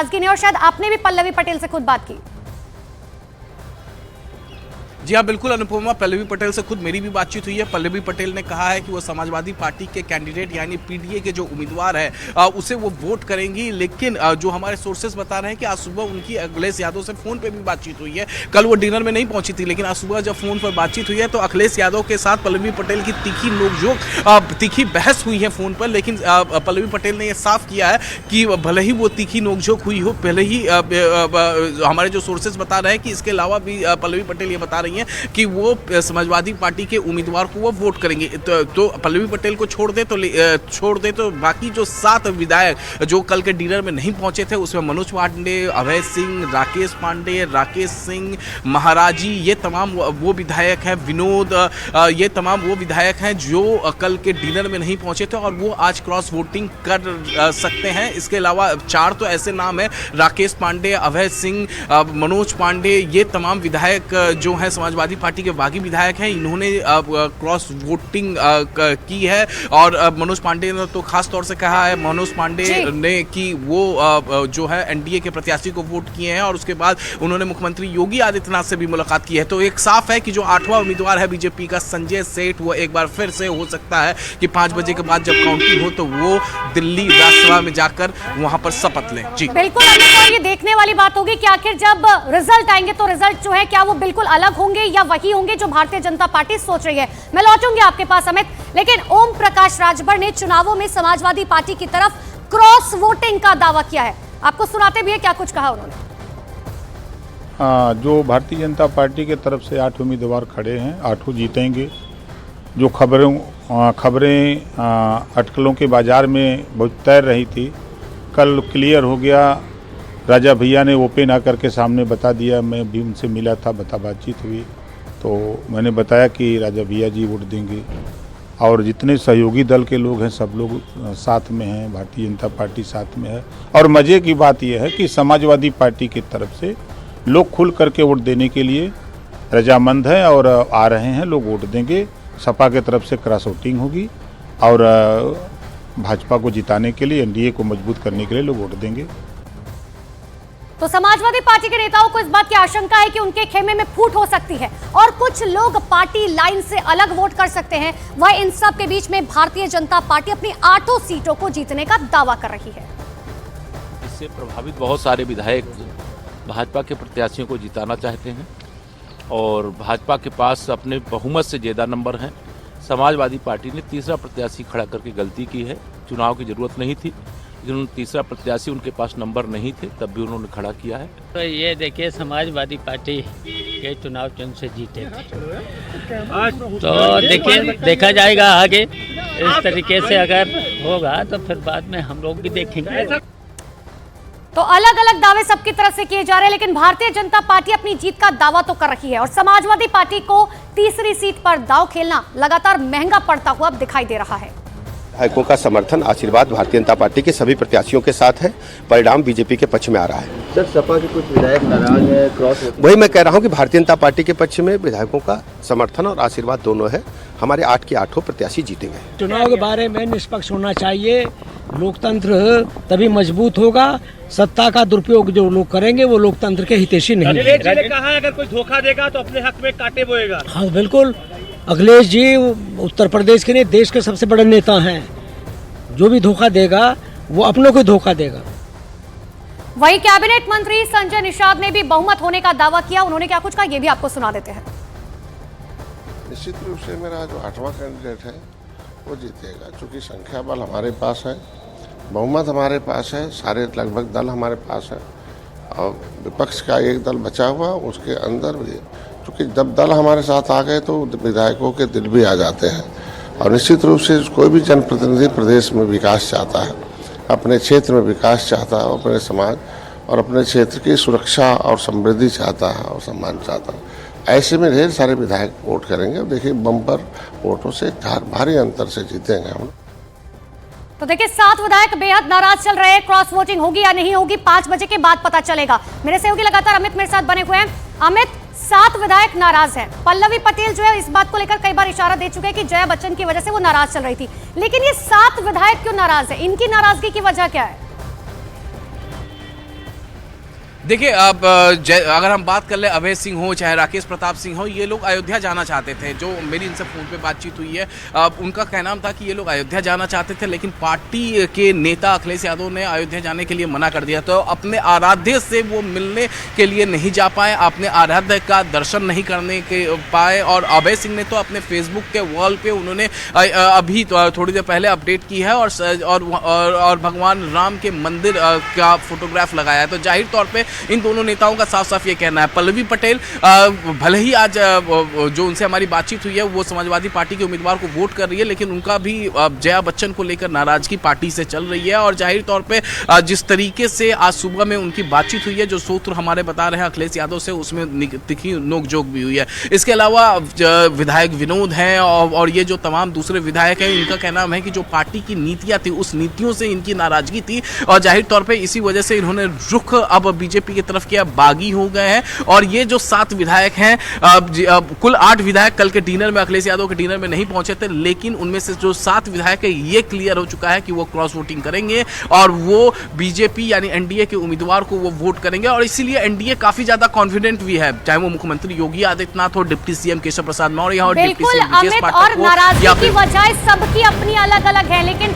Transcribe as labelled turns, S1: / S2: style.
S1: नाराजगी नहीं, और शायद आपने भी पल्लवी पटेल से खुद बात की।
S2: जी हाँ, बिल्कुल अनुपमा, पल्लवी पटेल से खुद मेरी भी बातचीत हुई है। पल्लवी पटेल ने कहा है कि वो समाजवादी पार्टी के कैंडिडेट यानी पीडीए के जो उम्मीदवार है उसे वो वोट करेंगी। लेकिन जो हमारे सोर्सेज बता रहे हैं कि आज सुबह उनकी अखिलेश यादव से फोन पे भी बातचीत हुई है। कल वो डिनर में नहीं पहुंची थी, लेकिन आज सुबह जब फोन पर बातचीत हुई है तो अखिलेश यादव के साथ पल्लवी पटेल की तीखी नोकझोंक, तीखी बहस हुई है फोन पर। लेकिन पल्लवी पटेल ने यह साफ किया है कि भले ही वो तीखी नोकझोंक हुई हो, पहले ही हमारे जो सोर्सेज बता रहे हैं कि इसके अलावा भी पल्लवी पटेल ये बता रही हैं कि वो समाजवादी पार्टी के उम्मीदवार को वो वोट करेंगे। तो पल्लवी पटेल को छोड़ दे तो बाकी जो 7 विधायक जो कल के डिनर में नहीं पहुंचे थे, उसमें मनोज पांडे, अभय सिंह, राकेश पांडे, राकेश सिंह, महाराजी, ये तमाम वो विधायक हैं, विनोद, ये तमाम वो विधायक हैं जो कल के डिनर में नहीं पहुंचे थे और वो आज क्रॉस वोटिंग कर सकते हैं। इसके अलावा 4 तो ऐसे नाम है, राकेश पांडे, अभय सिंह, मनोज पांडे, ये तमाम विधायक जो हैं समाजवादी पार्टी के बागी विधायक हैं, इन्होंने क्रॉस वोटिंग की है। और मनोज पांडे ने तो खास तौर से कहा है, मनोज पांडे ने कि वो जो है एनडीए के प्रत्याशी को वोट किए हैं और उसके बाद उन्होंने मुख्यमंत्री योगी आदित्यनाथ से भी मुलाकात की है। तो एक साफ है कि जो 8वां उम्मीदवार है बीजेपी का संजय सेठ, वो एक बार फिर से हो सकता है कि 5 बजे के बाद जब काउंटिंग हो तो वो दिल्ली राज्यसभा में जाकर वहां पर शपथ लें। जी
S1: बिल्कुल, ये देखने वाली बात होगी कि आखिर जब रिजल्ट आएंगे तो रिजल्ट जो है क्या वो बिल्कुल अलग होंगे या वही होंगे जो भारतीय जनता पार्टी सोच रही है। मैं लौटूंगी आपके पास अमित, लेकिन ओम प्रकाश राजभर ने चुनावों में समाजवादी पार्टी की तरफ क्रॉस वोटिंग का दावा किया है। आपको सुनाते भी है क्या कुछ कहा उन्होंने।
S3: जो भारतीय जनता पार्टी के तरफ से 8 उम्मीदवार खड़े हैं, 8 जीतेंगे। जो खबरें अटकलों के बाजार में बहुत तैर रही थी, कल क्लियर हो गया। राजा भैया ने ओपन आकर के सामने बता दिया, मैं भी उनसे मिला था, बातचीत हुई तो मैंने बताया कि राजा भैया जी वोट देंगे और जितने सहयोगी दल के लोग हैं सब लोग साथ में हैं, भारतीय जनता पार्टी साथ में है। और मज़े की बात यह है कि समाजवादी पार्टी की तरफ से लोग खुल करके वोट देने के लिए रजामंद हैं और आ रहे हैं, लोग वोट देंगे। सपा के तरफ से क्रॉस वोटिंग होगी और भाजपा को जिताने के लिए, एनडीए को मजबूत करने के लिए लोग वोट देंगे।
S1: तो समाजवादी पार्टी के नेताओं को इस बात की आशंका है कि उनके खेमे में फूट हो सकती है और कुछ लोग पार्टी लाइन से अलग वोट कर सकते हैं। वह इन सब के बीच में भारतीय जनता पार्टी अपनी 8 सीटों को जीतने का दावा कर रही है।
S4: इससे प्रभावित बहुत सारे विधायक भाजपा के प्रत्याशियों को जिताना चाहते हैं और भाजपा के पास अपने बहुमत से ज्यादा नंबर हैं। समाजवादी पार्टी ने तीसरा प्रत्याशी खड़ा करके गलती की है। चुनाव की जरूरत नहीं थी, लेकिन तीसरा प्रत्याशी उनके पास नंबर नहीं थे, तब भी उन्होंने खड़ा किया है।
S5: तो ये देखिए, समाजवादी पार्टी के चुनाव चिन्ह से जीते थे, तो देखिए देखा जाएगा आगे। इस तरीके से अगर होगा तो फिर बाद में हम लोग भी देखेंगे।
S1: तो अलग अलग दावे सबकी तरफ से किए जा रहे हैं, लेकिन भारतीय जनता पार्टी अपनी जीत का दावा तो कर रही है और समाजवादी पार्टी को तीसरी सीट पर दांव खेलना लगातार महंगा पड़ता हुआ अब दिखाई दे रहा है।
S6: विधायकों का समर्थन, आशीर्वाद भारतीय जनता पार्टी के सभी प्रत्याशियों के साथ है। परिणाम बीजेपी के पक्ष में आ रहा है।
S7: सर, सपा के कुछ विधायक नाराज है, क्रॉस
S6: वही मैं कह रहा हूं कि भारतीय जनता पार्टी के पक्ष में विधायकों का समर्थन और आशीर्वाद दोनों है। हमारे 8 के 8 प्रत्याशी जीतेंगे।
S8: चुनाव के बारे में निष्पक्ष होना चाहिए, लोकतंत्र तभी मजबूत होगा। सत्ता का दुरुपयोग जो लोग करेंगे वो लोकतंत्र के हितैषी नहीं है।
S9: अखिलेश जी ने कहा अगर कोई धोखा देगा तो अपने हक में कांटे बोएगा।
S8: हाँ बिल्कुल, अखिलेश जी उत्तर प्रदेश के लिए देश के सबसे बड़े नेता हैं। जो भी धोखा देगा वो अपनों को धोखा देगा।
S1: वहीं कैबिनेट मंत्री संजय निषाद ने भी बहुमत होने का दावा किया। उन्होंने क्या कुछ कहा ये भी आपको सुना देते हैं।
S10: निश्चित रूप से मेरा जो 8वां कैंडिडेट है वो जीतेगा, क्योंकि संख्या बल हमारे पास है, बहुमत हमारे पास है, सारे लगभग दल हमारे पास है और विपक्ष का एक दल बचा हुआ, उसके अंदर भी क्योंकि जब दल हमारे साथ आ गए तो विधायकों के दिल भी आ जाते हैं। और निश्चित रूप से कोई भी जनप्रतिनिधि प्रदेश में विकास चाहता है, अपने क्षेत्र में विकास चाहता है, अपने समाज और अपने क्षेत्र की सुरक्षा और समृद्धि चाहता है और सम्मान चाहता है। ऐसे में ढेर सारे विधायक वोट करेंगे। देखिए, बम्पर वोटों से भारी अंतर से जीतेंगे हम।
S1: तो देखिए, 7 विधायक बेहद नाराज चल रहे हैं। क्रॉस वोटिंग होगी या नहीं होगी 5 बजे के बाद पता चलेगा। मेरे सहयोगी लगातार अमित मेरे साथ बने हुए हैं। अमित, 7 विधायक नाराज हैं। पल्लवी पटेल जो है इस बात को लेकर कई बार इशारा दे चुके हैं कि जया बच्चन की वजह से वो नाराज चल रही थी, लेकिन ये 7 विधायक क्यों नाराज है? इनकी नाराजगी की वजह क्या है?
S2: देखिए अब अगर हम बात कर ले अभय सिंह हो चाहे राकेश प्रताप सिंह हो, ये लोग अयोध्या जाना चाहते थे। जो मेरी इनसे फोन पे बातचीत हुई है, उनका कहना था कि ये लोग अयोध्या जाना चाहते थे, लेकिन पार्टी के नेता अखिलेश यादव ने अयोध्या जाने के लिए मना कर दिया। तो अपने आराध्य से वो मिलने के लिए नहीं जा पाए, अपने आराध्य का दर्शन नहीं करने के पाए। और अभय सिंह ने तो अपने फेसबुक के वॉल पे उन्होंने अभी थोड़ी देर पहले अपडेट की है और भगवान राम के मंदिर का फोटोग्राफ लगाया है। तो जाहिर तौर पर इन दोनों नेताओं का साफ साफ ये कहना है। पल्लवी पटेल भले ही आज जो उनसे हमारी बातचीत हुई है वो समाजवादी पार्टी के उम्मीदवार को वोट कर रही है, लेकिन उनका भी जया बच्चन को लेकर नाराजगी पार्टी से चल रही है। और जाहिर तौर पे जिस तरीके से आज सुबह में उनकी बातचीत हुई है, जो सूत्र हमारे बता रहे हैं अखिलेश यादव से, उसमें तिखी नोकझोंक भी हुई है। इसके अलावा विधायक विनोद हैं और ये जो तमाम दूसरे विधायक हैं, इनका कहना है कि जो पार्टी की नीतियां थी उस नीतियों से इनकी नाराजगी थी और जाहिर तौर पर इसी वजह से इन्होंने रुख अब बीजेपी की तरफ किया, बागी हो गए हैं। और ये जो 7 विधायक हैं, कुल 8 विधायक कल के डिनर में, अखिलेश यादव के डिनर में नहीं पहुंचे थे, लेकिन उनमें से जो 7 विधायक है ये क्लियर हो चुका है कि वो क्रॉस वोटिंग करेंगे और वो बीजेपी यानी एनडीए के उम्मीदवार को वो वोट करेंगे। और इसीलिए एनडीए काफी ज्यादा कॉन्फिडेंट भी है, चाहे वो मुख्यमंत्री योगी आदित्यनाथ हो, डिप्टी सीएम केशव प्रसाद मौर्य और डिप्टी सीएम
S1: बिल्कुल अमित, और नाराजगी की वजह सबकी अपनी अलग अलग है, लेकिन